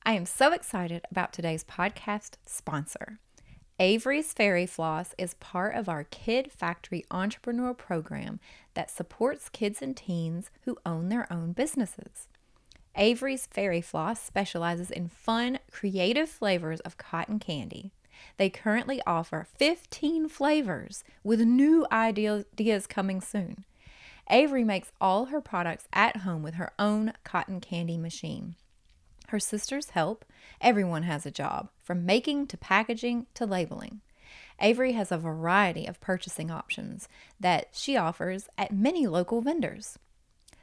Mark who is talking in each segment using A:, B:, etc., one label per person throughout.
A: I am so excited about today's podcast sponsor. Avery's Fairy Floss is part of our Kid Factory Entrepreneur Program that supports kids and teens who own their own businesses. Avery's Fairy Floss specializes in fun, creative flavors of cotton candy. They currently offer 15 flavors with new ideas coming soon. Avery makes all her products at home with her own cotton candy machine. Her sisters help. Everyone has a job, from making to packaging to labeling. Avery has a variety of purchasing options that she offers at many local vendors.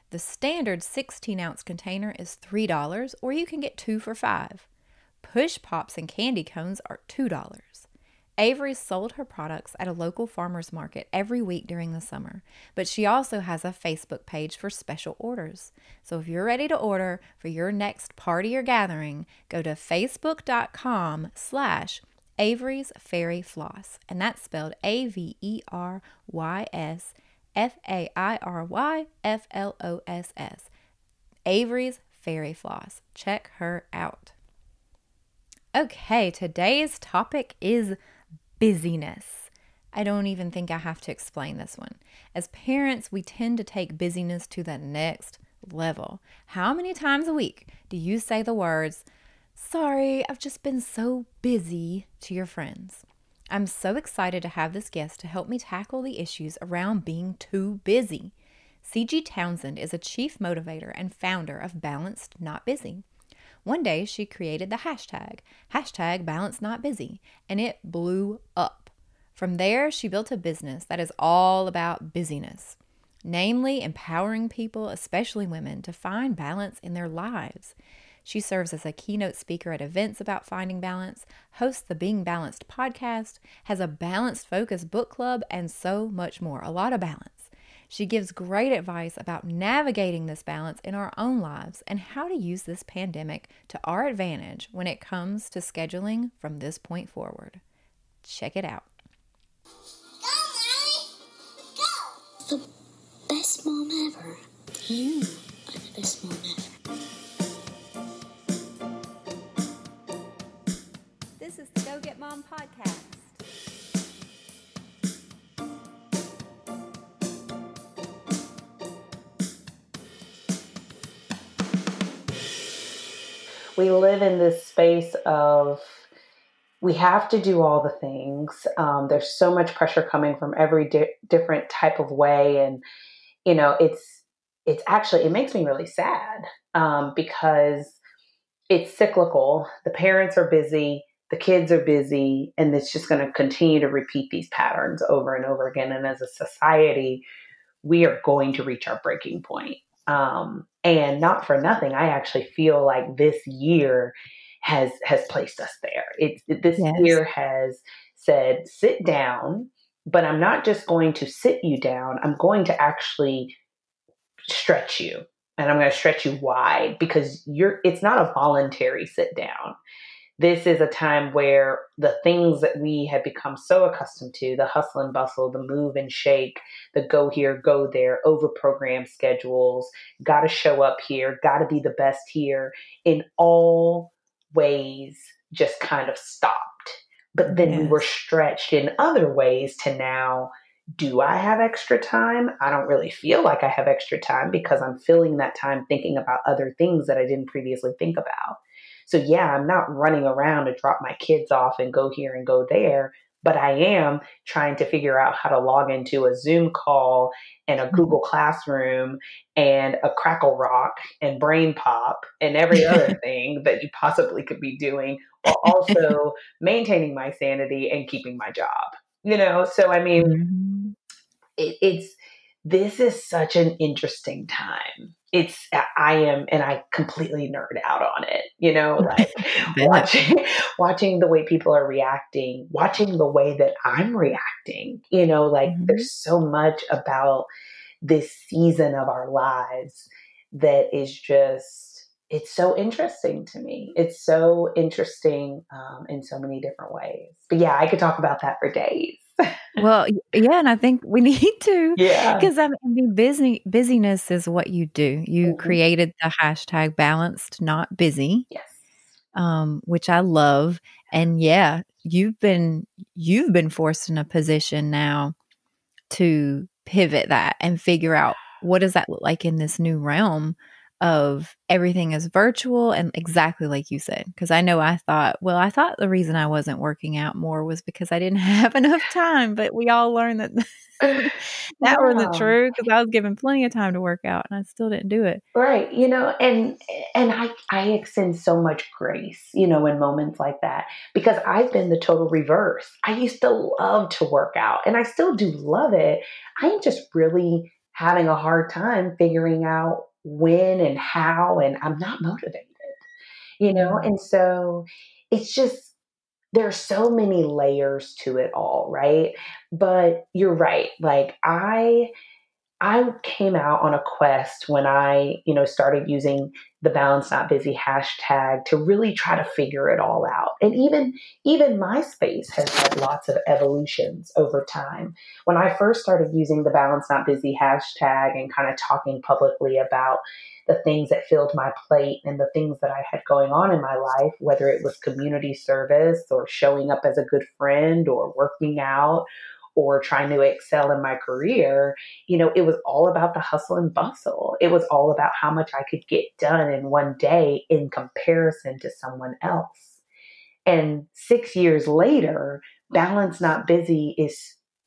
A: The standard 16-ounce container is $3, or you can get 2 for $5. Push Pops and candy cones are $2. Avery sold her products at a local farmer's market every week during the summer, but she also has a Facebook page for special orders. So if you're ready to order for your next party or gathering, go to facebook.com/Avery's Fairy Floss, and that's spelled Avery'sFairyFloss. Avery's Fairy Floss. Check her out. Okay, today's topic is busyness. I don't even think I have to explain this one. As parents, we tend to take busyness to the next level. How many times a week do you say the words, "Sorry, I've just been so busy," to your friends? I'm so excited to have this guest to help me tackle the issues around being too busy. Ciji Townsend is a chief motivator and founder of Balanced Not Busy. One day she created the hashtag Balance Not Busy, and it blew up. From there, she built a business that is all about busyness, namely empowering people, especially women, to find balance in their lives. She serves as a keynote speaker at events about finding balance, hosts the Being Balanced podcast, has a balanced focus book club, and so much more. A lot of balance. She gives great advice about navigating this balance in our own lives and how to use this pandemic to our advantage when it comes to scheduling from this point forward. Check it out.
B: Go, Mommy! Go! The best mom ever. You are the best mom ever.
A: This is the Go Get Mom podcast.
C: We live in this space of we have to do all the things. There's so much pressure coming from every different type of way. And, it's actually, it makes me really sad because it's cyclical. The parents are busy, the kids are busy, and it's just going to continue to repeat these patterns over and over again. And as a society, we are going to reach our breaking point. And not for nothing, I actually feel like this year has placed us there. This year has said, sit down, but I'm not just going to sit you down. I'm going to actually stretch you, and I'm going to stretch you wide because it's not a voluntary sit down. This is a time where the things that we have become so accustomed to, the hustle and bustle, the move and shake, the go here, go there, over-programmed schedules, got to show up here, got to be the best here, in all ways just kind of stopped. But then we were stretched in other ways to now, do I have extra time? I don't really feel like I have extra time because I'm filling that time thinking about other things that I didn't previously think about. So yeah, I'm not running around to drop my kids off and go here and go there, but I am trying to figure out how to log into a Zoom call and a Google Classroom and a Crackle Rock and Brain Pop and every other thing that you possibly could be doing, while also maintaining my sanity and keeping my job. So I mean, this is such an interesting time. I completely nerd out on it, watching the way people are reacting, watching the way that I'm reacting, there's so much about this season of our lives that is just, it's so interesting to me. It's so interesting in so many different ways. But yeah, I could talk about that for days.
A: Well, yeah, and I think we need to,
C: Yeah.
A: because I mean, busyness is what you do. You created the hashtag Balanced Not Busy.
C: Yes.
A: which I love. And yeah, you've been forced in a position now to pivot that and figure out what does that look like in this new realm of everything is virtual and exactly like you said. Because I thought the reason I wasn't working out more was because I didn't have enough time. But we all learned that that wasn't
C: Yeah.
A: true because I was given plenty of time to work out and I still didn't do it.
C: Right. And I extend so much grace, in moments like that, because I've been the total reverse. I used to love to work out and I still do love it. I'm just really having a hard time figuring out when and how, and I'm not motivated.
A: Mm.
C: And so it's just, there are so many layers to it all, right? But you're right. Like I came out on a quest when I, started using the Balance Not Busy hashtag to really try to figure it all out. And even MySpace has had lots of evolutions over time. When I first started using the Balance Not Busy hashtag and kind of talking publicly about the things that filled my plate and the things that I had going on in my life, whether it was community service or showing up as a good friend or working out or trying to excel in my career, it was all about the hustle and bustle. It was all about how much I could get done in one day in comparison to someone else. And 6 years later, Balance Not Busy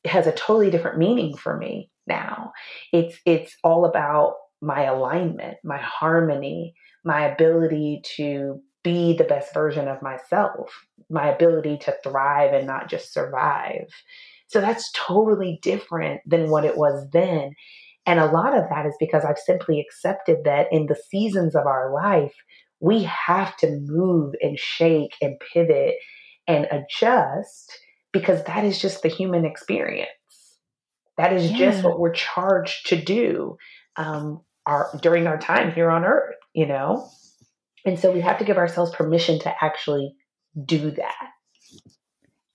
C: has a totally different meaning for me now. It's all about my alignment, my harmony, my ability to be the best version of myself, my ability to thrive and not just survive. So that's totally different than what it was then. And a lot of that is because I've simply accepted that in the seasons of our life, we have to move and shake and pivot and adjust because that is just the human experience. That is just
A: Yeah.
C: what we're charged to do during our time here on earth. And so we have to give ourselves permission to actually do that.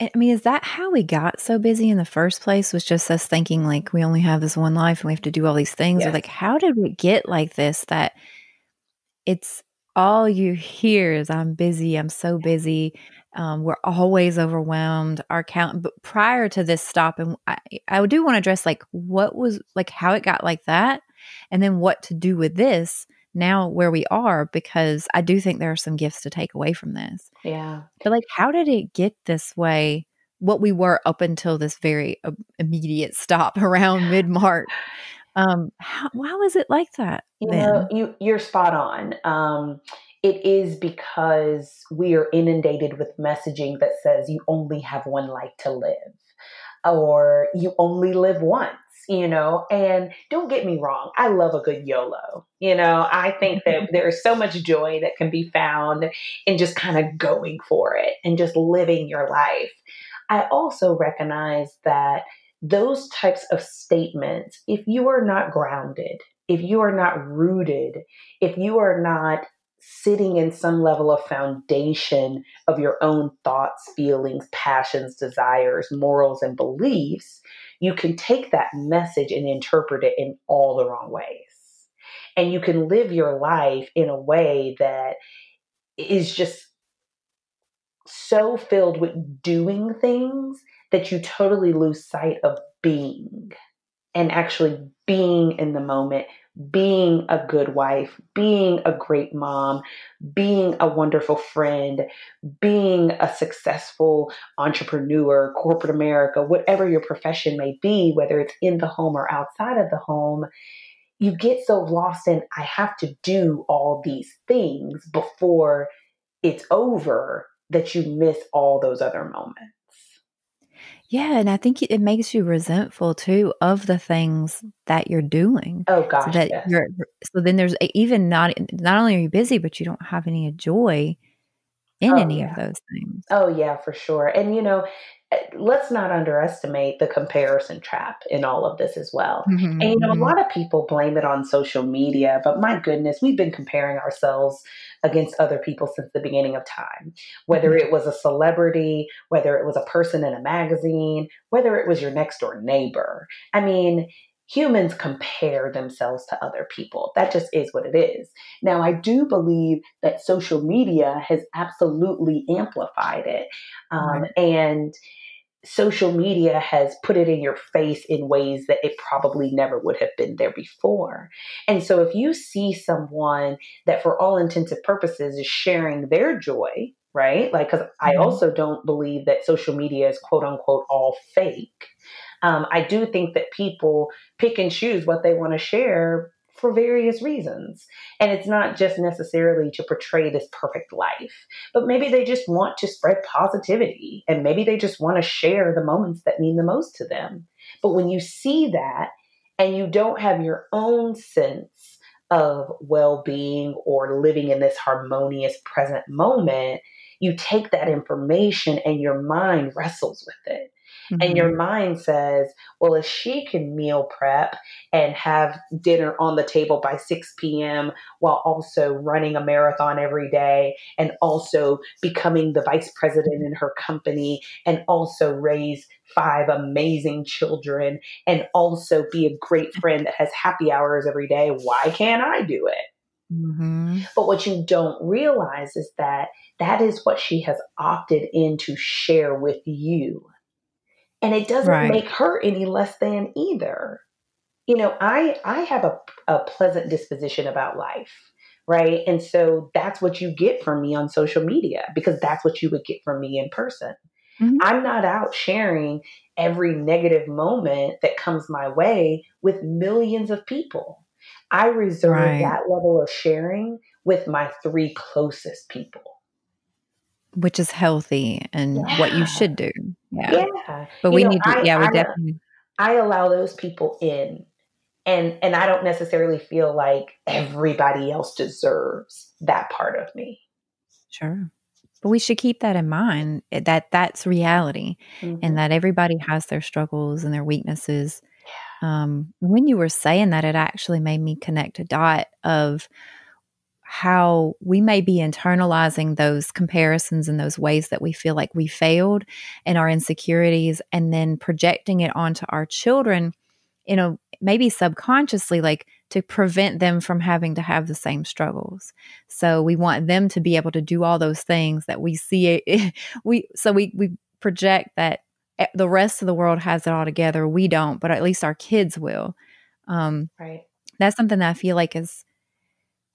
A: I mean, is that how we got so busy in the first place? Was just us thinking like we only have this one life and we have to do all these things? Or
C: Yes.
A: like, how did we get like this that it's all you hear is I'm busy, I'm so busy. We're always overwhelmed. But prior to this stop, and I do want to address like what was like how it got like that, and then what to do with this now where we are, because I do think there are some gifts to take away from this.
C: Yeah.
A: But like, how did it get this way? What we were up until this very immediate stop around mid March. Why was it like that then?
C: You're spot on. It is because we are inundated with messaging that says you only have one life to live, or you only live once. And don't get me wrong, I love a good YOLO. I think that there is so much joy that can be found in just kind of going for it and just living your life. I also recognize that those types of statements, if you are not grounded, if you are not rooted, if you are not sitting in some level of foundation of your own thoughts, feelings, passions, desires, morals, and beliefs, you can take that message and interpret it in all the wrong ways. And you can live your life in a way that is just so filled with doing things that you totally lose sight of being and actually being in the moment, being a good wife, being a great mom, being a wonderful friend, being a successful entrepreneur, corporate America, whatever your profession may be, whether it's in the home or outside of the home. You get so lost in, I have to do all these things before it's over, that you miss all those other moments.
A: Yeah, and I think it makes you resentful too of the things that you're doing.
C: Oh
A: So
C: gosh,
A: that
C: yes.
A: you're so then there's even not only are you busy, but you don't have any joy in
C: Oh
A: any of
C: yeah.
A: those things.
C: Oh yeah, for sure. And let's not underestimate the comparison trap in all of this as well.
A: Mhm,
C: And a
A: mhm.
C: lot of people blame it on social media, but my goodness, we've been comparing ourselves against other people since the beginning of time. Whether it was a celebrity, whether it was a person in a magazine, whether it was your next door neighbor. I mean, humans compare themselves to other people. That just is what it is. Now, I do believe that social media has absolutely amplified it.
A: Right.
C: And social media has put it in your face in ways that it probably never would have been there before. And so if you see someone that for all intents and purposes is sharing their joy, right? Like, because I
A: Mhm.
C: also don't believe that social media is quote unquote all fake. I do think that people pick and choose what they want to share for various reasons. And it's not just necessarily to portray this perfect life, but maybe they just want to spread positivity and maybe they just want to share the moments that mean the most to them. But when you see that and you don't have your own sense of well being or living in this harmonious present moment, you take that information and your mind wrestles with it. And
A: Mhm.
C: your mind says, well, if she can meal prep and have dinner on the table by 6 p.m. while also running a marathon every day and also becoming the vice president in her company and also raise 5 amazing children and also be a great friend that has happy hours every day, why can't I do it?
A: Mhm.
C: But what you don't realize is that that is what she has opted in to share with you. And it doesn't
A: Right.
C: make her any less than either. I have a pleasant disposition about life, right? And so that's what you get from me on social media because that's what you would get from me in person.
A: Mhm.
C: I'm not out sharing every negative moment that comes my way with millions of people. I reserve
A: Right.
C: that level of sharing with my three closest people.
A: Which is healthy and what you
C: Yeah.
A: should do. Yeah.
C: Yeah.
A: But
C: You
A: we
C: know,
A: need to, yeah, we definitely,
C: I allow those people in. And I don't necessarily feel like everybody else deserves that part of me.
A: sure. But we should keep that in mind, that that's reality and
C: Hmm.
A: that everybody has their struggles and their weaknesses. When you were saying that, it actually made me connect a dot of how we may be internalizing those comparisons and those ways that we feel like we failed and our insecurities and then projecting it onto our children, maybe subconsciously, like to prevent them from having to have the same struggles. So we want them to be able to do all those things that we see. We project that the rest of the world has it all together. We don't, but at least our kids will. Um,
C: Right.
A: that's something that I feel like is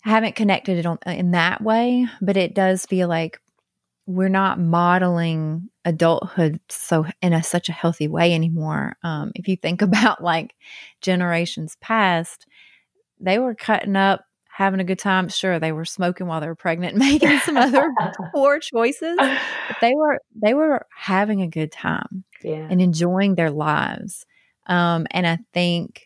A: haven't connected it in that way, but it does feel like we're not modeling adulthood in such a healthy way anymore. If you think about like generations past, they were cutting up, having a good time. Sure, they were smoking while they were pregnant, making some other poor choices, but they were having a good time
C: Yeah.
A: and enjoying their lives. And I think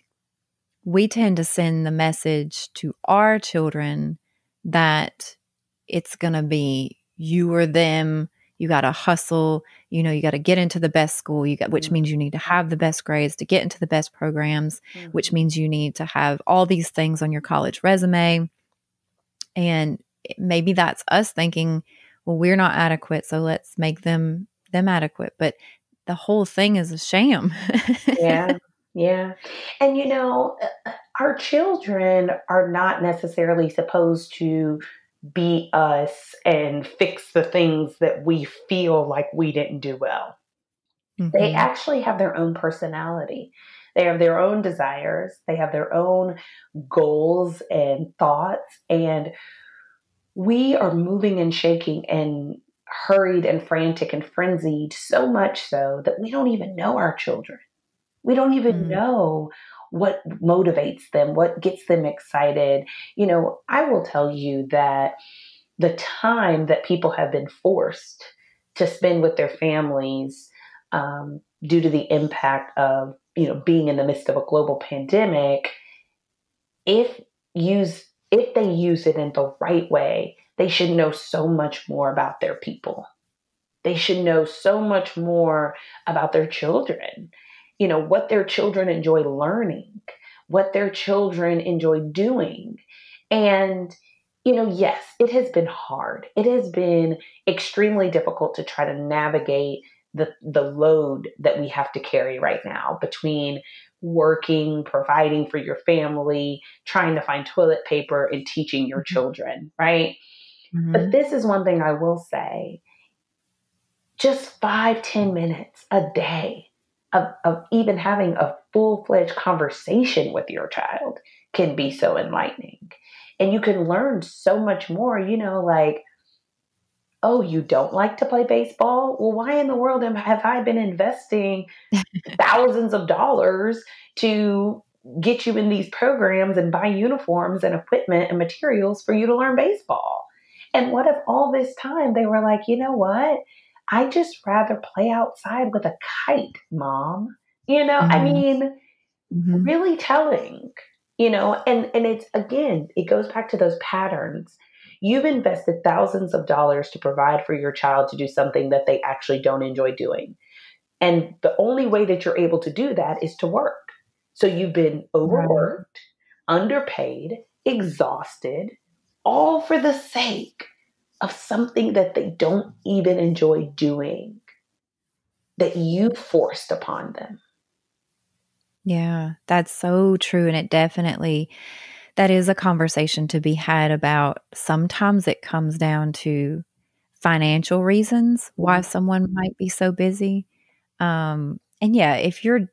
A: we tend to send the message to our children that it's going to be you or them. You got to hustle, you got to get into the best school, which means you need to have the best grades to get into the best programs, which
C: Mm-hmm.
A: means you need to have all these things on your college resume. And maybe that's us thinking, well, we're not adequate, so let's make them adequate. But the whole thing is a sham.
C: Yeah. Yeah. And our children are not necessarily supposed to be us and fix the things that we feel like we didn't do well. They
A: Hmm.
C: actually have their own personality. They have their own desires. They have their own goals and thoughts. And we are moving and shaking and hurried and frantic and frenzied so much so that we don't even know our children. We don't even
A: Mm.
C: know what motivates them, what gets them excited. I will tell you that the time that people have been forced to spend with their families due to the impact of being in the midst of a global pandemic, if use if they use it in the right way, they should know so much more about their people. They should know so much more about their children, what their children enjoy learning, what their children enjoy doing. And, yes, it has been hard. It has been extremely difficult to try to navigate the load that we have to carry right now between working, providing for your family, trying to find toilet paper, and teaching your children, right? But
A: Mhm.
C: this is one thing I will say, just 5-10 minutes a day of even having a full-fledged conversation with your child can be so enlightening. And you can learn so much more, like, oh, you don't like to play baseball? Well, why in the world have I been investing thousands of dollars to get you in these programs and buy uniforms and equipment and materials for you to learn baseball? And what if all this time they were like, you know what? I just rather play outside with a kite, mom. I
A: Mhm.
C: mean,
A: Mhm.
C: really telling, and it's, again, it goes back to those patterns. You've invested thousands of dollars to provide for your child to do something that they actually don't enjoy doing. And the only way that you're able to do that is to work. So you've been
A: Right.
C: overworked, underpaid, exhausted, all for the sake of something that they don't even enjoy doing, that you forced upon them.
A: Yeah, that's so true, and it definitely that is a conversation to be had about. Sometimes it comes down to financial reasons why
C: Mhm.
A: someone might be so busy. And yeah, if you're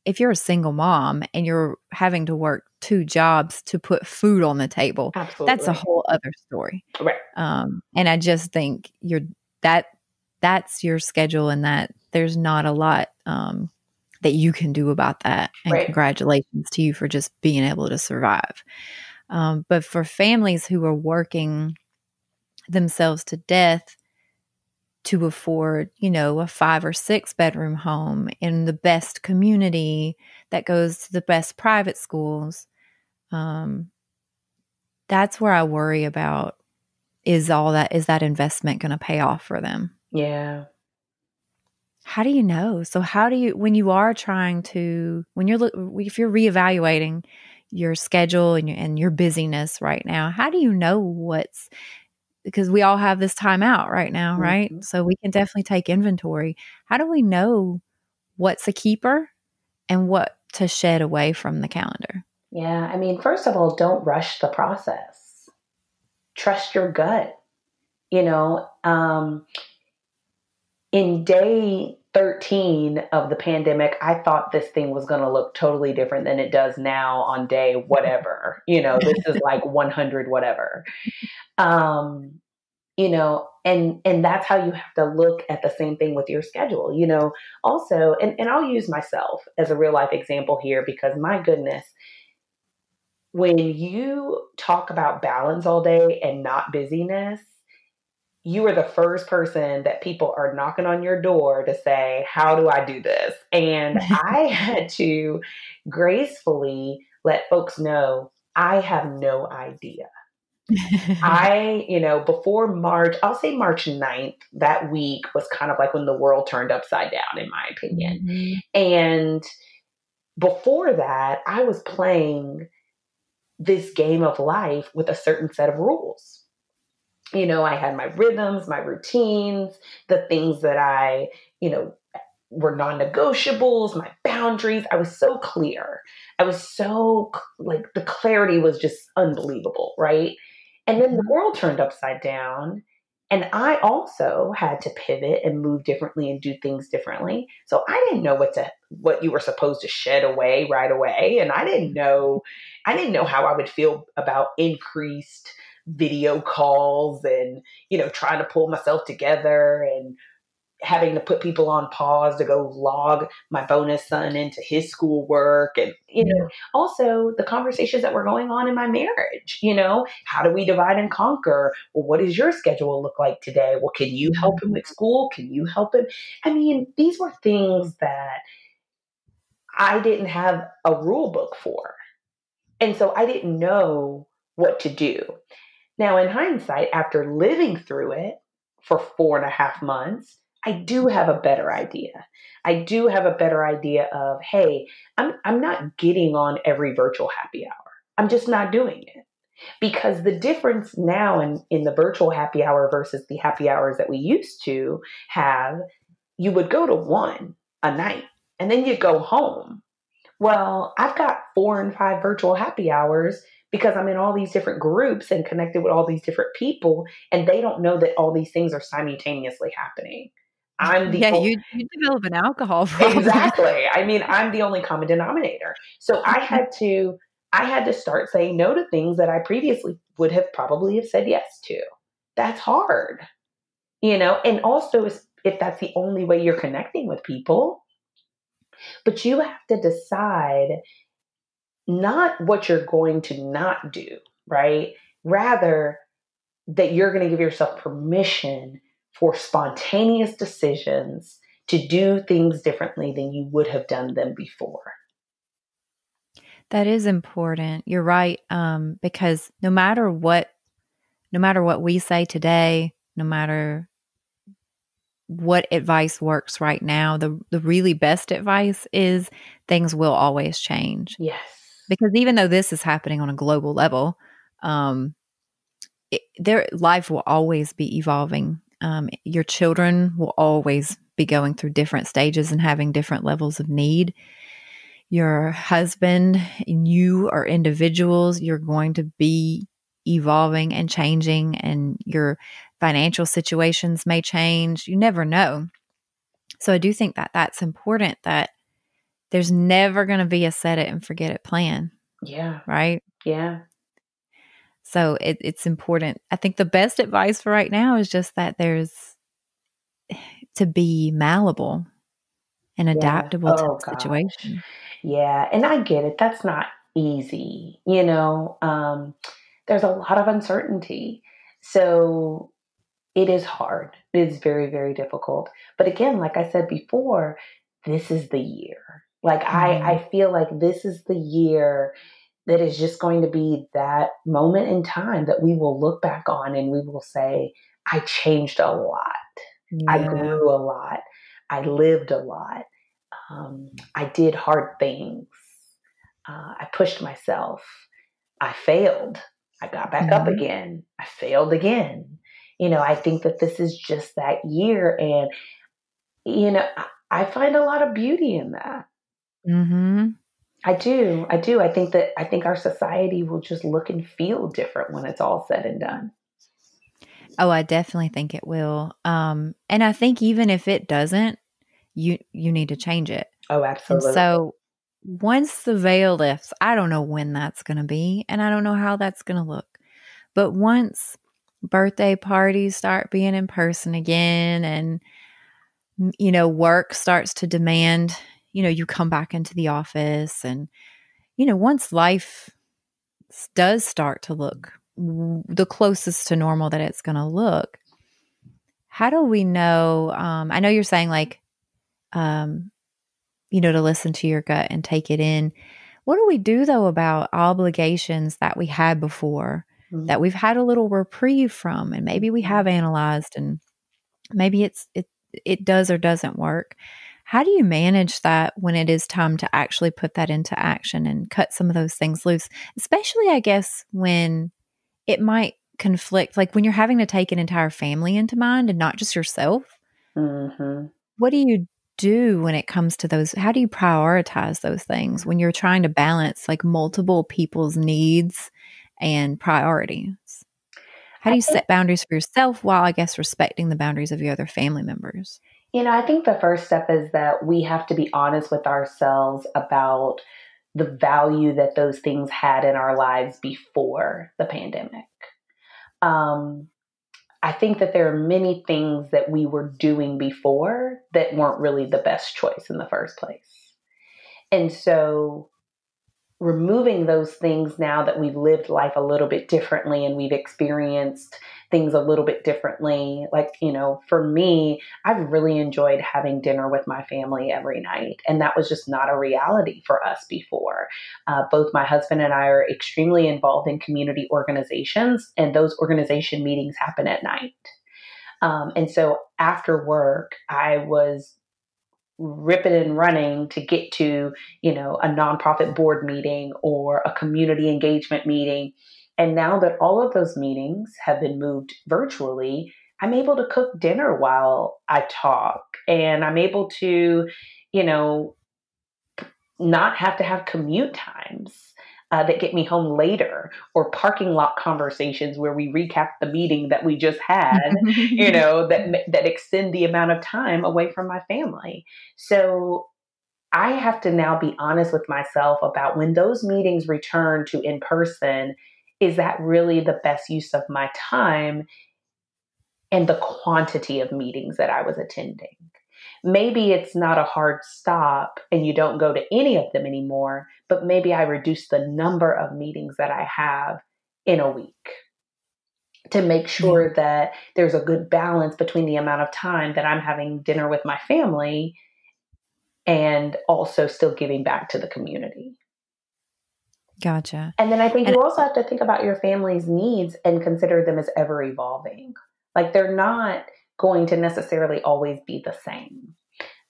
A: a single mom and you're having to work 2 jobs to put food on the table, that's a
C: Absolutely.
A: whole other story.
C: Right.
A: And I just think that that's your schedule, and that there's not a lot, that you can do about that, and
C: Right.
A: congratulations to you for just being able to survive. But for families who are working themselves to death to afford, a 5 or 6 bedroom home in the best community that goes to the best private schools, um, that's where I worry about, is that investment going to pay off for them?
C: Yeah.
A: How do you know? So how do you, when you are trying to, when you're, if you're reevaluating your schedule and your busyness right now, how do you know because we all have this time out right now, right?
C: Mhm.
A: So we can definitely take inventory. How do we know what's a keeper and what to shed away from the calendar?
C: Yeah. I mean, first of all, don't rush the process. Trust your gut. You know, in day 13 of the pandemic, I thought this thing was going to look totally different than it does now on day whatever. This is like 100 whatever. Um, and that's how you have to look at the same thing with your schedule. Also, and I'll use myself as a real life example here, because my goodness, when you talk about balance all day and not busyness, you are the first person that people are knocking on your door to say, how do I do this? And I had to gracefully let folks know I have no idea. Before March, I'll say March 9th, that week was kind of like when the world turned upside down, in my opinion.
A: Mhm.
C: And before that, I was playing this game of life with a certain set of rules. I had my rhythms, my routines, the things that you know, were non negotiables, my boundaries. I was so clear. I was so, like, the clarity was just unbelievable, right? And then the
A: Mhm.
C: world turned upside down. And I also had to pivot and move differently and do things differently. So I didn't know what you were supposed to shed away right away. And I didn't know how I would feel about increased video calls and, trying to pull myself together and having to put people on pause to go log my bonus son into his schoolwork, and
A: Yeah.
C: also the conversations that were going on in my marriage. How do we divide and conquer? Well, what does your schedule look like today? Well, can you help him
A: Mhm.
C: with school? Can you help him? I mean, these were things that I didn't have a rule book for, and so I didn't know what to do. Now, in hindsight, after living through it for 4.5 months, I do have a better idea. I do have a better idea of, hey, I'm not getting on every virtual happy hour. I'm just not doing it. Because the difference now in the virtual happy hour versus the happy hours that we used to have, you would go to one a night and then you go home. Well, I've got 4 and 5 virtual happy hours because I'm in all these different groups and connected with all these different people, and they don't know that all these things are simultaneously happening. I'm the
A: Yeah, you develop an alcohol problem.
C: Exactly. I mean, I'm the only common denominator. So I had to start saying no to things that I previously would have probably have said yes to. That's hard, and also if that's the only way you're connecting with people, but you have to decide not what you're going to not do, right? Rather that you're going to give yourself permission for spontaneous decisions to do things differently than you would have done them before.
A: That is important. You're right. Because no matter what we say today, no matter what advice works right now, the really best advice is things will always change.
C: Yes.
A: Because even though this is happening on a global level, um, their life will always be evolving. Your children will always be going through different stages and having different levels of need. Your husband and you are individuals. You're going to be evolving and changing, and your financial situations may change. You never know. So I do think that that's important, that there's never going to be a set it and forget it plan.
C: Yeah.
A: Right.
C: Yeah.
A: So it's important. I think the best advice for right now is just that there's to be malleable and
C: Yeah.
A: adaptable to
C: Oh
A: the
C: gosh.
A: situation.
C: Yeah. And I get it. That's not easy. There's a lot of uncertainty. So it is hard. It is very, very difficult. But again, like I said before, this is the year. Like
A: Mm-hmm.
C: I feel like this is the year that is just going to be that moment in time that we will look back on and we will say, I changed a lot. I
A: Yeah.
C: grew a lot. I lived a lot. I did hard things. I pushed myself. I failed. I got back up
A: Mm-hmm.
C: again. I failed again. I think that this is just that year. And, I find a lot of beauty in that.
A: Mm-hmm.
C: I do. I do. I think our society will just look and feel different when it's all said and done.
A: Oh, I definitely think it will. And I think even if it doesn't, you need to change it.
C: Oh,
A: And
C: absolutely.
A: so once the veil lifts, I don't know when that's going to be, and I don't know how that's going to look. But once birthday parties start being in person again, and work starts to demand, you come back into the office, and once life does start to look the closest to normal that it's going to look, how do we know? I know you're saying like, um, to listen to your gut and take it in. What do we do though about obligations that we had before, that we've had a little reprieve from, and maybe we have
C: Mhm.
A: analyzed, and maybe it does or doesn't work? How do you manage that when it is time to actually put that into action and cut some of those things loose? Especially, I guess, when it might conflict, like when you're having to take an entire family into mind and not just yourself.
C: Mhm.
A: What do you do when it comes to those? How do you prioritize those things when you're trying to balance like multiple people's needs and priorities? How
C: I
A: do you
C: think
A: set boundaries for yourself while, I guess, respecting the boundaries of your other family members?
C: I think the first step is that we have to be honest with ourselves about the value that those things had in our lives before the pandemic. Um, I think that there are many things that we were doing before that weren't really the best choice in the first place. And so removing those things now that we've lived life a little bit differently and we've experienced things a little bit differently. Like, for me, I've really enjoyed having dinner with my family every night. And that was just not a reality for us before. Both my husband and I are extremely involved in community organizations, and those organization meetings happen at night. And so after work, I was ripping and running to get to, a nonprofit board meeting or a community engagement meeting. And now that all of those meetings have been moved virtually, I'm able to cook dinner while I talk, and I'm able to, you know, not have to have commute times that get me home later, or parking lot conversations where we recap the meeting that we just had, that extend the amount of time away from my family. So I have to now be honest with myself about when those meetings return to in person, is that really the best use of my time and the quantity of meetings that I was attending? Maybe it's not a hard stop and you don't go to any of them anymore, but maybe I reduce the number of meetings that I have in a week to make
A: Yeah.
C: sure that there's a good balance between the amount of time that I'm having dinner with my family and also still giving back to the community.
A: Gotcha.
C: And then I think
A: And
C: you also have to think about your family's needs and consider them as ever evolving. Like they're not going to necessarily always be the same.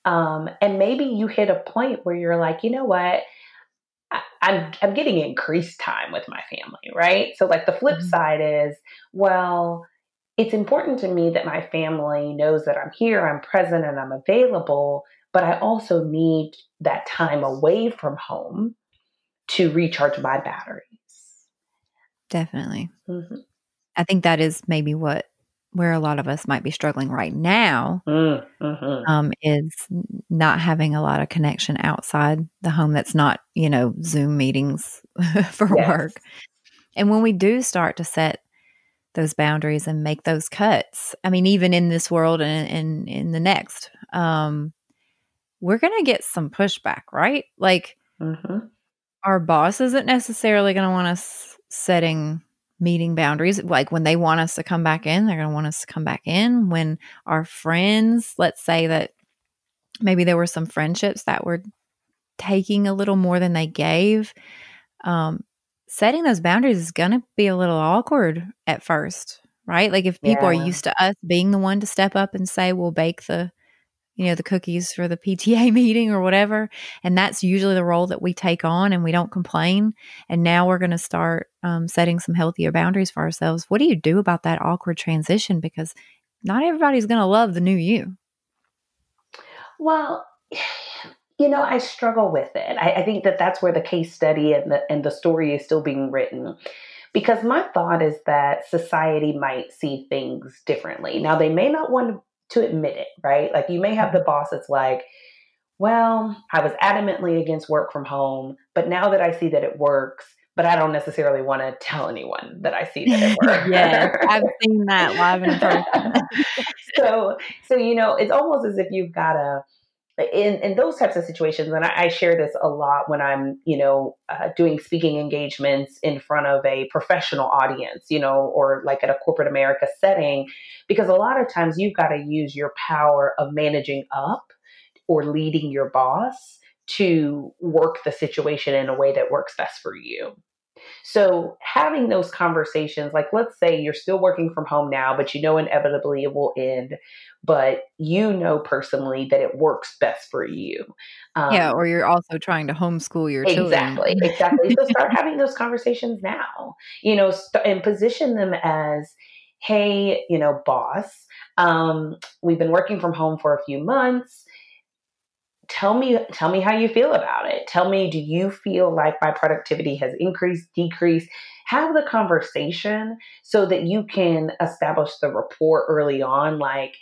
C: And maybe you hit a point where you're like, you know what? I'm getting increased time with my family, right? So like the flip
A: Mhm.
C: side is, well, it's important to me that my family knows that I'm here, I'm present, and I'm available, but I also need that time away from home to recharge my batteries.
A: Definitely.
C: Mm-hmm.
A: I think that is maybe where a lot of us might be struggling right now,
C: Mm-hmm.
A: is not having a lot of connection outside the home that's not, Zoom meetings for
C: Yes.
A: work. And when we do start to set those boundaries and make those cuts, I mean, even in this world and in the next, we're going to get some pushback, right? Like
C: Mm-hmm.
A: our boss isn't necessarily going to want us setting meeting boundaries. Like when they want us to come back in, they're going to want us to come back in. When our friends, let's say that maybe there were some friendships that were taking a little more than they gave, um, setting those boundaries is going to be a little awkward at first, right? Like if people are
C: Yeah.
A: used to us being the one to step up and say, we'll bake the cookies for the PTA meeting or whatever. And that's usually the role that we take on and we don't complain. And now we're going to start setting some healthier boundaries for ourselves. What do you do about that awkward transition? Because not everybody's going to love the new you.
C: Well, I struggle with it. I think that that's where the case study and the story is still being written. Because my thought is that society might see things differently. Now, they may not want to admit it, right? Like you may have the boss that's like, well, I was adamantly against work from home, but now that I see that it works, but I don't necessarily want to tell anyone that I see that
A: Yes,
C: it
A: I've seen that live and in person.
C: works. so, it's almost as if you've got to, in those types of situations, and I share this a lot when I'm, doing speaking engagements in front of a professional audience, or like at a corporate America setting, because a lot of times you've got to use your power of managing up or leading your boss to work the situation in a way that works best for you. So having those conversations, like let's say you're still working from home now, but inevitably it will end, but personally that it works best for you.
A: Yeah,
C: Um,
A: or you're also trying to homeschool your children.
C: exactly, exactly. So start having those conversations now, and position them as, hey, boss, we've been working from home for a few months. Tell me how you feel about it. Tell me, do you feel like my productivity has increased, decreased? Have the conversation so that you can establish the rapport early on, like,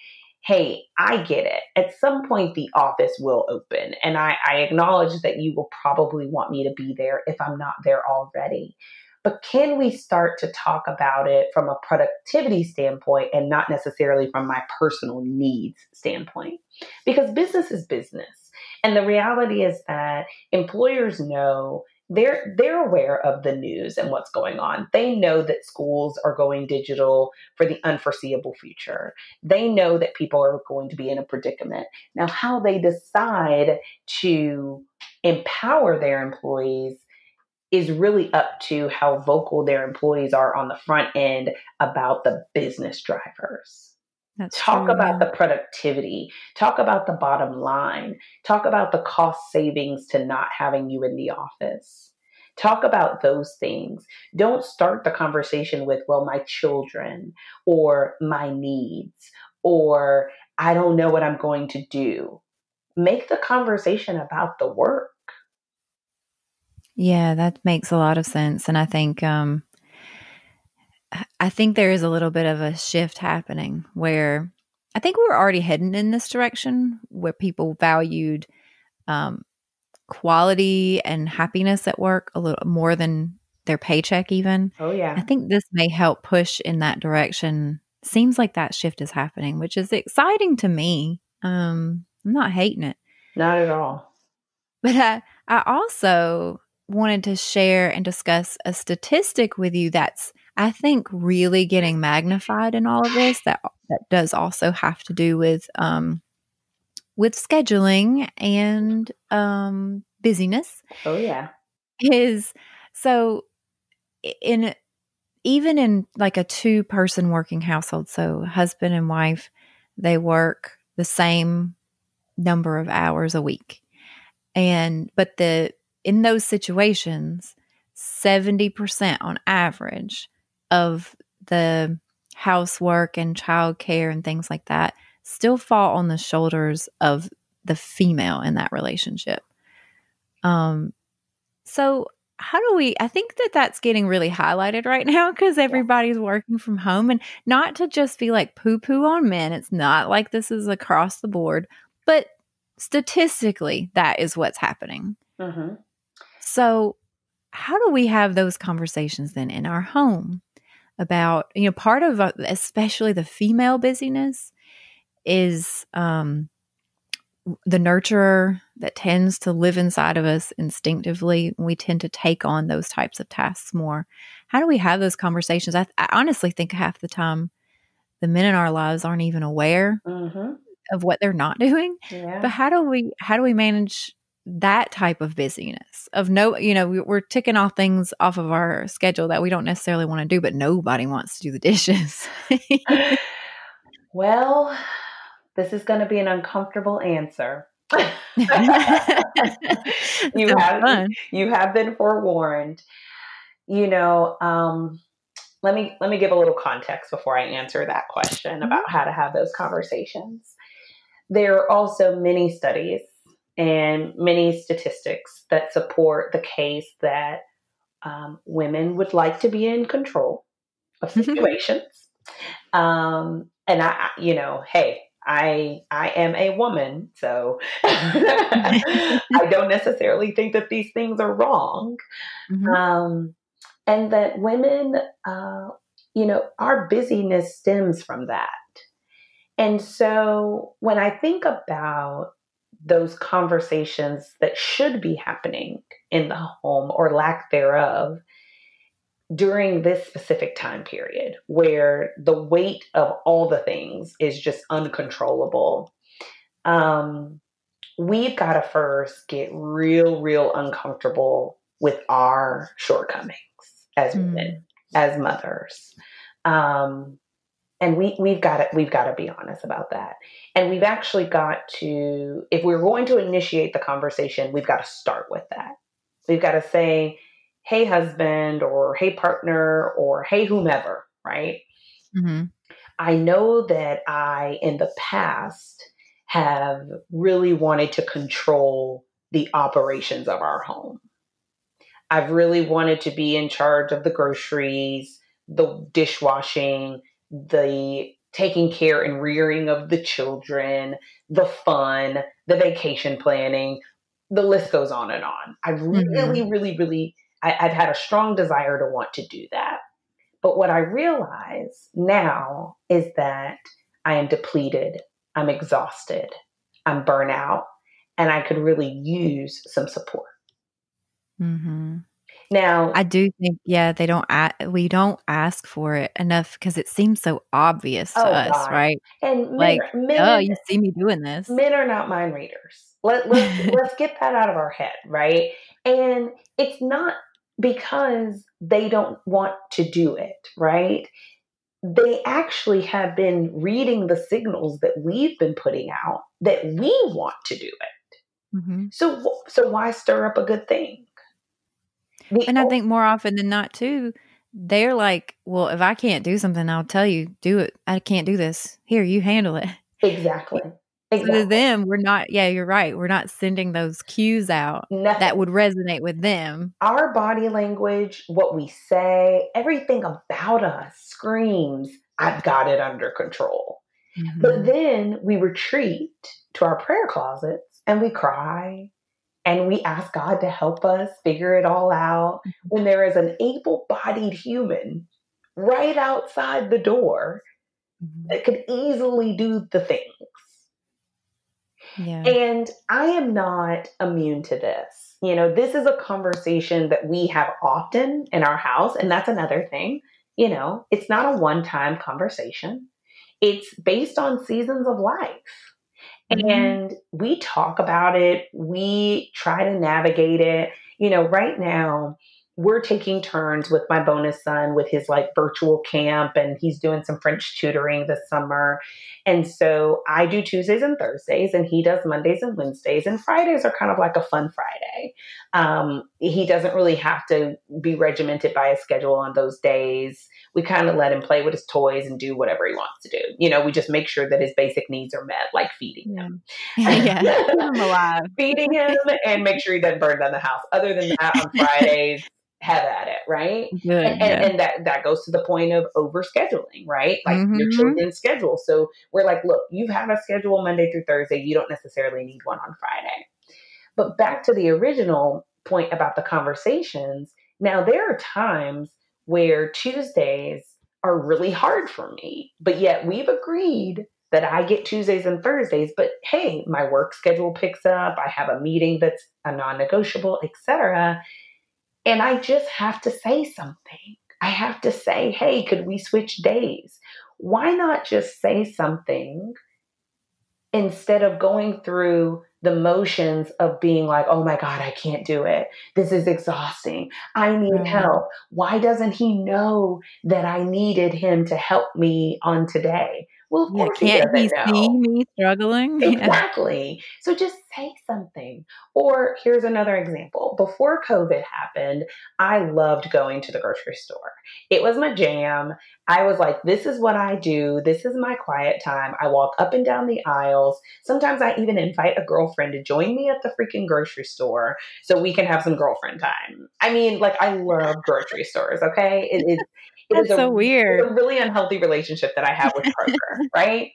C: hey, I get it. At some point the office will open, and I acknowledge that you will probably want me to be there if I'm not there already. But can we start to talk about it from a productivity standpoint and not necessarily from my personal needs standpoint? Because business is business. And the reality is that employers know, they're aware of the news and what's going on. They know that schools are going digital for the unforeseeable future. They know that people are going to be in a predicament. Now, how they decide to empower their employees is really up to how vocal their employees are on the front end about the business drivers.
A: That's
C: Talk
A: true,
C: about
A: yeah.
C: the productivity, talk about the bottom line, talk about the cost savings to not having you in the office. Talk about those things. Don't start the conversation with, well, my children or my needs or I don't know what I'm going to do. Make the conversation about the work.
A: Yeah, that makes a lot of sense. And I think there is a little bit of a shift happening where I think we were already heading in this direction where people valued um, quality and happiness at work a little more than their paycheck, even.
C: Oh,
A: I
C: yeah.
A: think this may help push in that direction. Seems like that shift is happening, which is exciting to me. I'm not hating it.
C: Not at all.
A: But I also wanted to share and discuss a statistic with you that's, I think, really getting magnified in all of this. That does also have to do with scheduling and busyness.
C: Oh, yeah.
A: Is so in even in like a two-person working household, so husband and wife, they work the same number of hours a week. But in those situations, 70% on average of the housework and childcare and things like that still fall on the shoulders of the female in that relationship. So how do I think that that's getting really highlighted right now because
C: Yeah.
A: everybody's working from home, and not to just be like poo poo on men. It's not like this is across the board, but statistically, that is what's happening.
C: Mm-hmm.
A: So, how do we have those conversations then in our home about, part of especially the female busyness is the nurturer that tends to live inside of us instinctively. We tend to take on those types of tasks more. How do we have those conversations? I honestly think half the time the men in our lives aren't even aware
C: Mm-hmm.
A: of what they're not doing. But
C: Yeah.
A: how do we manage that type of busyness of we're ticking off things off of our schedule that we don't necessarily want to do, but nobody wants to do the dishes.
C: Well, this is going to be an uncomfortable answer. you
A: Sounds
C: have
A: fun.
C: you have been forewarned. You know, let me give a little context before I answer that question
A: Mhm.
C: about how to have those conversations. There are also many studies and many statistics that support the case that women would like to be in control of situations. And hey, I am a woman, so I don't necessarily think that these things are wrong.
A: Mhm.
C: Um, and that women, our busyness stems from that. And so when I think about those conversations that should be happening in the home or lack thereof during this specific time period where the weight of all the things is just uncontrollable, um, we've got to first get real, real uncomfortable with our shortcomings as women,
A: Mm.
C: as mothers. Um, and we've got to be honest about that. And we've actually got to, if we're going to initiate the conversation, we've got to start with that. We've got to say, hey husband, or hey partner, or hey whomever, right?
A: Mhm.
C: I know that I in the past have really wanted to control the operations of our home. I've really wanted to be in charge of the groceries, the dishwashing, the taking care and rearing of the children, the fun, the vacation planning. The list goes on and on. I've really,
A: Mhm.
C: really, really, I've had a strong desire to want to do that. But what I realize now is that I am depleted, I'm exhausted, I'm burnout, and I could really use some support.
A: Mhm.
C: Now,
A: I do think, yeah, we don't ask for it enough because it seems so obvious to
C: oh
A: us,
C: God,
A: right?
C: and
A: Like, "Oh, you see me doing this."
C: men are not mind readers. Let's get that out of our head, right? And it's not because they don't want to do it, right? They actually have been reading the signals that we've been putting out that we want to do it.
A: Mhm.
C: So why stir up a good thing? The
A: And I think more often than not too, they're like, "Well, if I can't do something, I'll tell you, do it. I can't do this. Here, you handle it."
C: Exactly.
A: So to
C: Exactly.
A: them, we're not, yeah, you're right. We're not sending those cues out that
C: Nothing.
A: would resonate with them.
C: Our body language, what we say, everything about us screams, I've got it under control. But
A: Mhm.
C: then we retreat to our prayer closets and we cry and we ask God to help us figure it all out when there is an able bodied human right outside the door
A: Mhm.
C: that could easily do the thing.
A: Yeah.
C: And I am not immune to this. This is a conversation that we have often in our house. And that's another thing. It's not a one time conversation, it's based on seasons of life.
A: Mhm.
C: And we talk about it, we try to navigate it. Right now, we're taking turns with my bonus son with his like virtual camp, and he's doing some French tutoring this summer. And so I do Tuesdays and Thursdays, and he does Mondays and Wednesdays, and Fridays are kind of like a fun Friday. He doesn't really have to be regimented by a schedule on those days. We kind of let him play with his toys and do whatever he wants to do. We just make sure that his basic needs are met, like feeding
A: Yeah.
C: him.
A: Yeah. Keep them alive.
C: Feeding him and make sure he doesn't burn down the house. Other than that, on Fridays, have at it, right?
A: Good,
C: And, and,
A: yeah.
C: and that goes to the point of over scheduling, right? Like your
A: Mhm.
C: children's schedule. So we're like, look, you have a schedule Monday through Thursday. You don't necessarily need one on Friday. But back to the original point about the conversations. Now, there are times where Tuesdays are really hard for me, but yet we've agreed that I get Tuesdays and Thursdays. But hey, my work schedule picks up. I have a meeting that's a non-negotiable, etc. And I just have to say something. I have to say, hey, could we switch days? Why not just say something instead of going through the motions of being like, oh my God, I can't do it. This is exhausting. I need
A: Right.
C: help. Why doesn't he know that I needed him to help me on today? Well, of
A: Yeah,
C: course he
A: can't he
C: doesn't
A: see
C: know.
A: me struggling? Yeah.
C: Exactly. So just say something. Or here's another example. Before COVID happened, I loved going to the grocery store. It was my jam. I was like, this is what I do. This is my quiet time. I walk up and down the aisles. Sometimes I even invite a girlfriend to join me at the freaking grocery store so we can have some girlfriend time. I mean, like, I love grocery stores, okay? It is
A: That's
C: a,
A: so
C: it's
A: weird.
C: a really unhealthy relationship that I have with Kroger, right?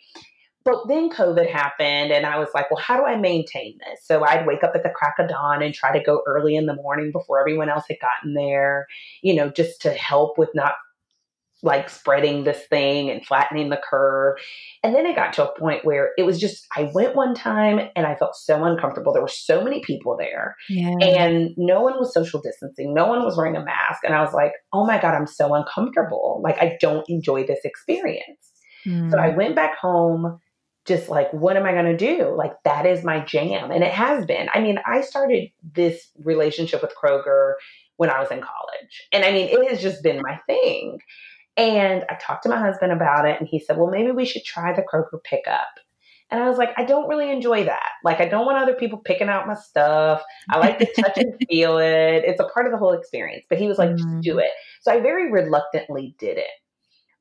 C: But then COVID happened, and I was like, well, how do I maintain this? So I'd wake up at the crack of dawn and try to go early in the morning before everyone else had gotten there, just to help with not like spreading this thing and flattening the curve. And then it got to a point where it was just, I went one time and I felt so uncomfortable. There were so many people there
A: Yeah.
C: and no one was social distancing. No one was wearing a mask. And I was like, oh my God, I'm so uncomfortable. Like, I don't enjoy this experience. So I
A: Mm.
C: went back home, just like, what am I going to do? Like, that is my jam. And it has been. I mean, I started this relationship with Kroger when I was in college. And I mean, it has just been my thing. And I talked to my husband about it, and he said, well, maybe we should try the Kroger pickup. And I was like, I don't really enjoy that. Like, I don't want other people picking out my stuff. I like to touch and feel it. It's a part of the whole experience. But he was like, just do
A: Mm.
C: it. So I very reluctantly did it.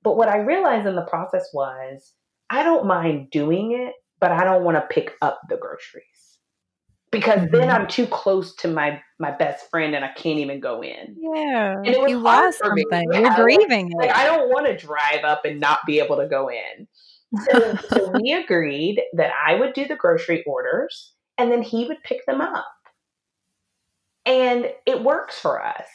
C: But what I realized in the process was I don't mind doing it, but I don't want to pick up the groceries because then
A: Mhm.
C: I'm too close to my best friend and I can't even go in.
A: Yeah.
C: And it was
A: You
C: hard
A: lost
C: for me.
A: something.
C: Yeah,
A: You're grieving
C: like
A: it.
C: I don't want to drive up and not be able to go in. So we agreed that I would do the grocery orders and then he would pick them up. And it works for us.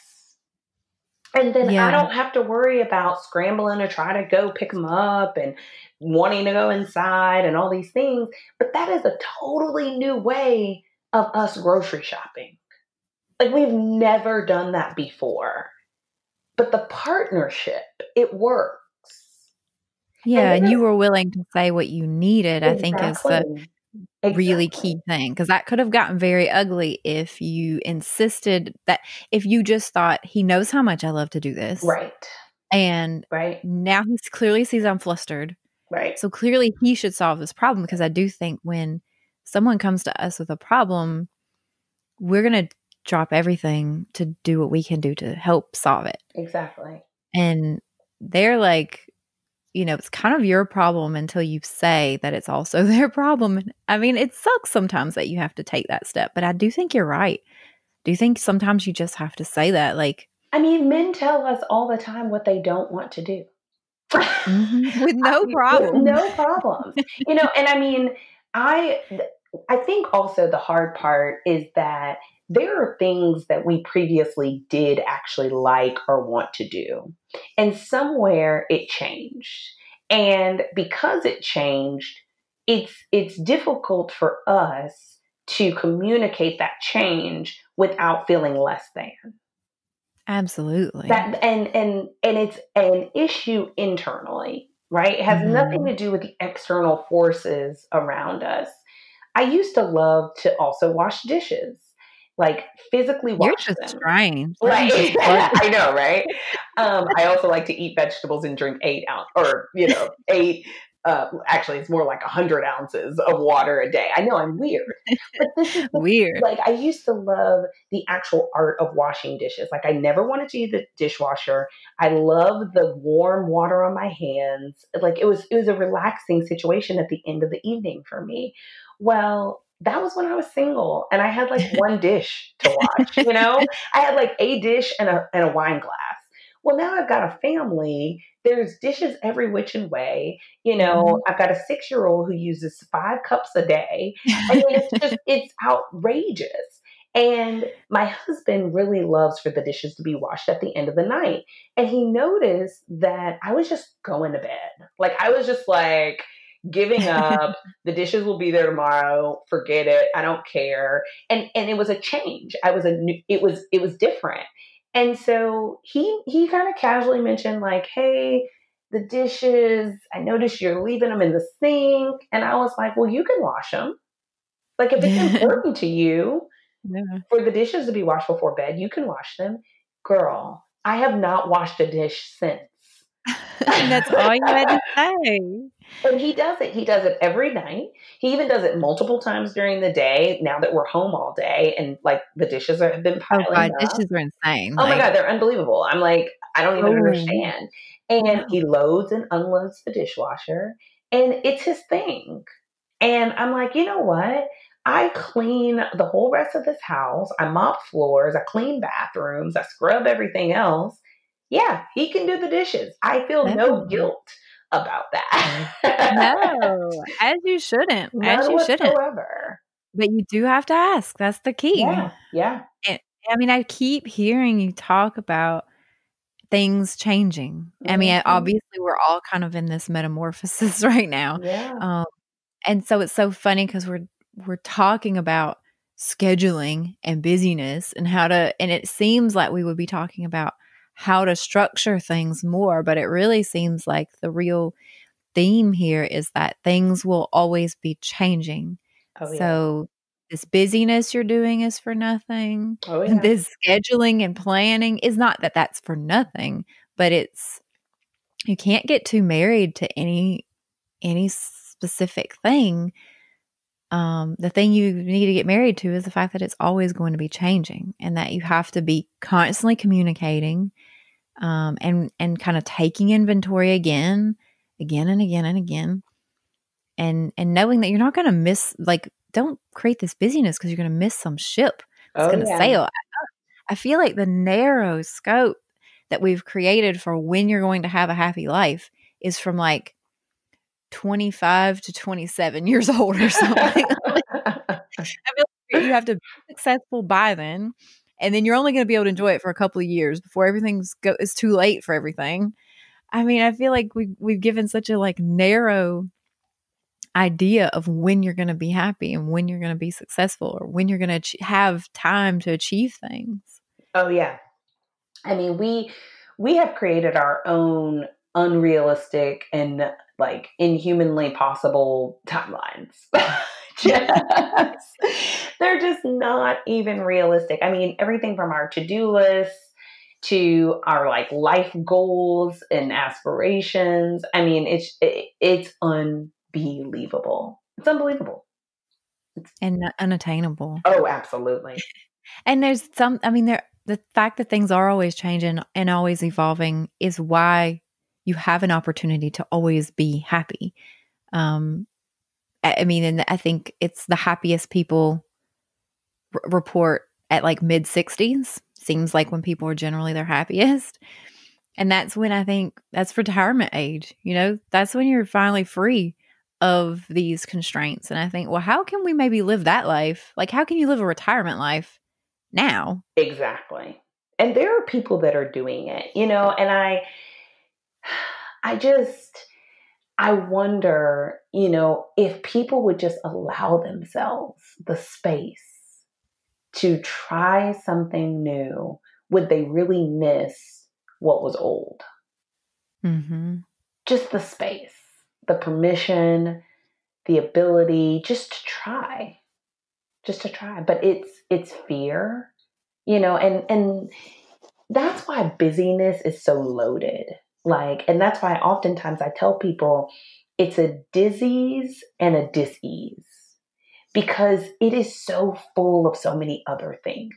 C: And then I
A: Yeah.
C: don't have to worry about scrambling to try to go pick them up and wanting to go inside and all these things. But that is a totally new way of us grocery shopping. Like we've never done that before. But the partnership, it works. And
A: Yeah, and
C: then
A: you were willing to say what you needed, I think is the
C: exactly.
A: really
C: Exactly.
A: key thing, because that could have gotten very ugly if you insisted that if you just thought, "He knows how much I love to do this,
C: Right.
A: and
C: Right.
A: now he clearly sees I'm flustered,
C: Right.
A: so clearly he should solve this problem," because I do think when someone comes to us with a problem, we're gonna drop everything to do what we can do to help solve it,
C: Exactly.
A: and they're like it's kind of your problem until you say that it's also their problem. I mean, it sucks sometimes that you have to take that step, but I do think you're right. Do you think sometimes you just have to say that? Like,
C: I mean, men tell us all the time what they don't want to do.
A: with no
C: With
A: problem.
C: no problems. And I mean, I think also the hard part is that there are things that we previously did actually like or want to do. And somewhere it changed. And because it changed, it's difficult for us to communicate that change without feeling less than.
A: Absolutely.
C: That and it's an issue internally, right? It has nothing to do with the external forces around us. I used to love to also wash dishes, like physically
A: You're
C: wash
A: just
C: them.
A: strange.
C: Like, I know, right? I also like to eat vegetables and drink 8 ounce or, 8, actually it's more like 100 ounces of water a day. I know I'm weird, but this is
A: Weird.
C: like, I used to love the actual art of washing dishes. Like I never wanted to use the dishwasher. I love the warm water on my hands. Like it was a relaxing situation at the end of the evening for me. Well, that was when I was single and I had like one dish to wash, I had like a dish and a wine glass. Well, now I've got a family. There's dishes every which and way. I've got a 6-year-old who uses 5 cups a day. I mean, it's outrageous. And my husband really loves for the dishes to be washed at the end of the night. And he noticed that I was just going to bed. Like I was just like giving up. The dishes will be there tomorrow. Forget it. I don't care. And it was a change. It was different. And so he kind of casually mentioned like, hey, the dishes, I noticed you're leaving them in the sink. And I was like, well, you can wash them. Like if it's important to you for the dishes to be washed before bed, you can wash them. Girl, I have not washed a dish since.
A: And that's all you had to say.
C: And he does it. He does it every night. He even does it multiple times during the day now that we're home all day and like the dishes have been
A: Oh
C: piling
A: God,
C: up.
A: dishes are insane.
C: Oh my God, they're unbelievable. I'm like, I don't even understand. And he loads and unloads the dishwasher and it's his thing. And I'm like, you know what? I clean the whole rest of this house. I mop floors. I clean bathrooms. I scrub everything else. Yeah, he can do the dishes. I feel no guilt about that.
A: No, as you shouldn't. As
C: None
A: you shouldn't.
C: whatsoever.
A: But you do have to ask. That's the key.
C: Yeah.
A: And I mean, I keep hearing you talk about things changing. I mean, obviously, we're all kind of in this metamorphosis right now.
C: Yeah.
A: And so it's so funny because we're talking about scheduling and busyness and and it seems like we would be talking about how to structure things more, but it really seems like the real theme here is that things will always be changing. So this busyness you're doing is for nothing.
C: Oh, yeah.
A: This scheduling and planning is not that that's for nothing, but you can't get too married to any specific thing. The thing you need to get married to is the fact that it's always going to be changing and that you have to be constantly communicating and kind of taking inventory again and again and again. And knowing that you're not going to miss, like, don't create this busyness because you're going to miss some ship that's going to sail. I feel like the narrow scope that we've created for when you're going to have a happy life is from like 25 to 27 years old or something. I feel like you have to be successful by then, and then you're only going to be able to enjoy it for a couple of years before it's too late for everything. I mean, I feel like we've given such a like narrow idea of when you're going to be happy and when you're going to be successful or when you're going to have time to achieve things.
C: Oh yeah. I mean, we have created our own unrealistic and like inhumanly possible timelines. They're just not even realistic. I mean, everything from our to-do lists to our like life goals and aspirations. I mean, it's unbelievable. It's unbelievable.
A: And unattainable.
C: Oh, absolutely.
A: And there's the fact that things are always changing and always evolving is why you have an opportunity to always be happy. I mean, and I think it's the happiest people report at like mid 60s. Seems like when people are generally their happiest. And that's when I think that's retirement age. That's when you're finally free of these constraints. And I think, well, how can we maybe live that life? Like, how can you live a retirement life now?
C: Exactly. And there are people that are doing it, and I wonder, if people would just allow themselves the space to try something new, would they really miss what was old?
A: Mm-hmm.
C: Just the space, the permission, the ability just to try. But it's fear, and that's why busyness is so loaded. And that's why oftentimes I tell people it's a disease and a dis-ease, because it is so full of so many other things: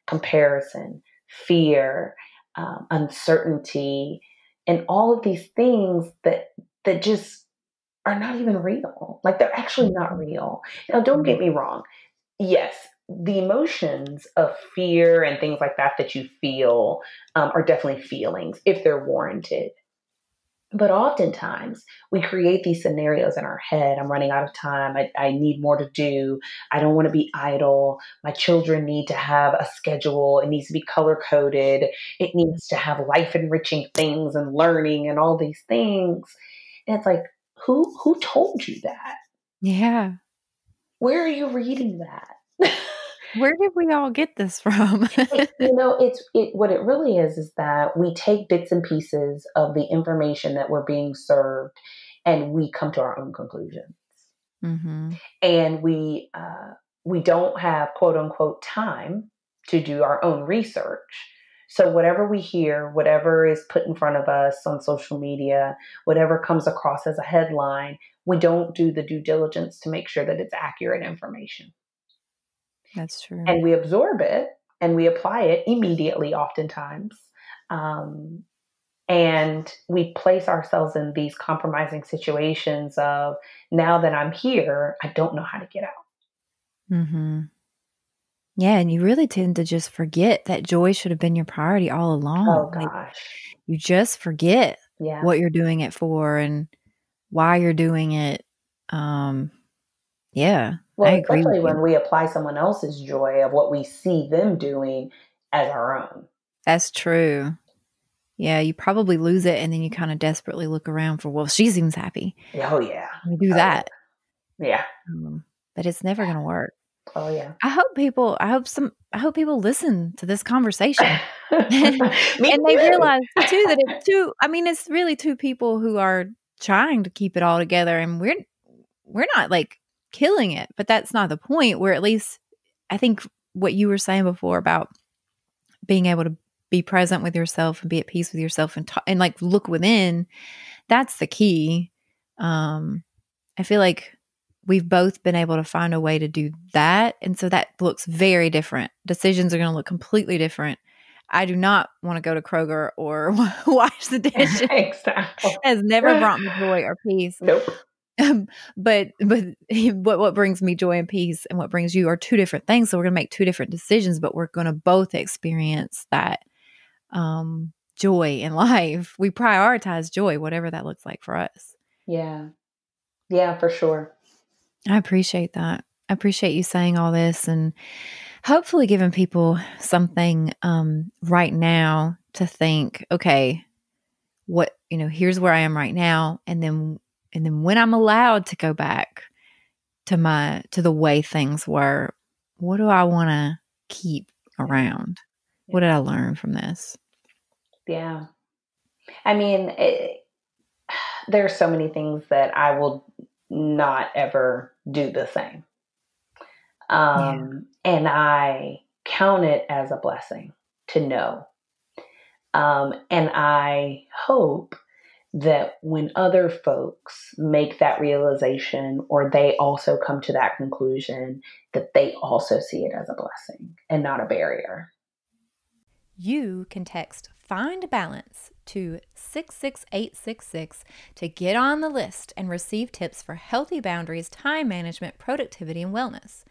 C: comparison, fear, uncertainty, and all of these things that just are not even real. Like, they're actually not real. Now, don't get me wrong. Yes, the emotions of fear and things like that you feel are definitely feelings if they're warranted. But oftentimes we create these scenarios in our head. I'm running out of time. I need more to do. I don't want to be idle. My children need to have a schedule. It needs to be color coded. It needs to have life enriching things and learning and all these things. And it's like, who told you that?
A: Yeah.
C: Where are you reading that?
A: Where did we all get this from?
C: What it really is that we take bits and pieces of the information that we're being served, and we come to our own conclusions.
A: Mm-hmm.
C: And we don't have, quote unquote, time to do our own research. So whatever we hear, whatever is put in front of us on social media, whatever comes across as a headline, we don't do the due diligence to make sure that it's accurate information.
A: That's true.
C: And we absorb it and we apply it immediately, oftentimes. And we place ourselves in these compromising situations of, now that I'm here, I don't know how to get out.
A: Mm-hmm. Yeah, and you really tend to just forget that joy should have been your priority all along.
C: Oh, gosh.
A: You just forget
C: Yeah.
A: what you're doing it for and why you're doing it. Yeah,
C: Well,
A: I agree with
C: especially
A: you.
C: when we apply someone else's joy of what we see them doing as our own.
A: That's true. Yeah, you probably lose it, and then you kind of desperately look around for, well, she seems happy.
C: Oh, yeah.
A: You do that.
C: Yeah.
A: But it's never going to work.
C: Oh, yeah.
A: I hope people listen to this conversation.
C: Me
A: And they
C: too.
A: realize too that it's really two people who are trying to keep it all together, and we're not like killing it, but that's not the point. We're at least, I think what you were saying before about being able to be present with yourself and be at peace with yourself and like look within, that's the key. I feel like we've both been able to find a way to do that. And so that looks very different. Decisions are going to look completely different. I do not want to go to Kroger or wash the dishes.
C: Exactly.
A: It has never brought me joy or peace.
C: Nope.
A: But what brings me joy and peace and what brings you are two different things. So we're going to make two different decisions, but we're going to both experience that joy in life. We prioritize joy, whatever that looks like for us.
C: Yeah. Yeah, for sure.
A: I appreciate that. I appreciate you saying all this and hopefully giving people something right now to think, okay, here's where I am right now. And then when I'm allowed to go back to the way things were, what do I want to keep around? What did I learn from this?
C: Yeah. I mean, there are so many things that I will not ever do the same. And I count it as a blessing to know. And I hope that when other folks make that realization or they also come to that conclusion, that they also see it as a blessing and not a barrier.
A: You can text Find Balance to 66866 to get on the list and receive tips for healthy boundaries, time management, productivity, and wellness.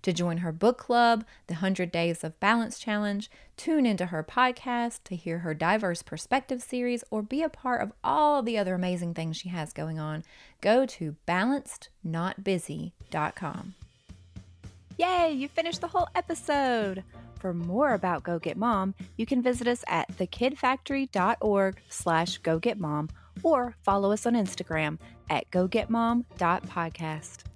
A: To join her book club, the 100 Days of Balance Challenge, tune into her podcast to hear her diverse perspective series, or be a part of all the other amazing things she has going on, go to balancednotbusy.com. Yay, you finished the whole episode! For more about Go Get Mom, you can visit us at thekidfactory.org/gogetmom or follow us on Instagram at gogetmom.podcast.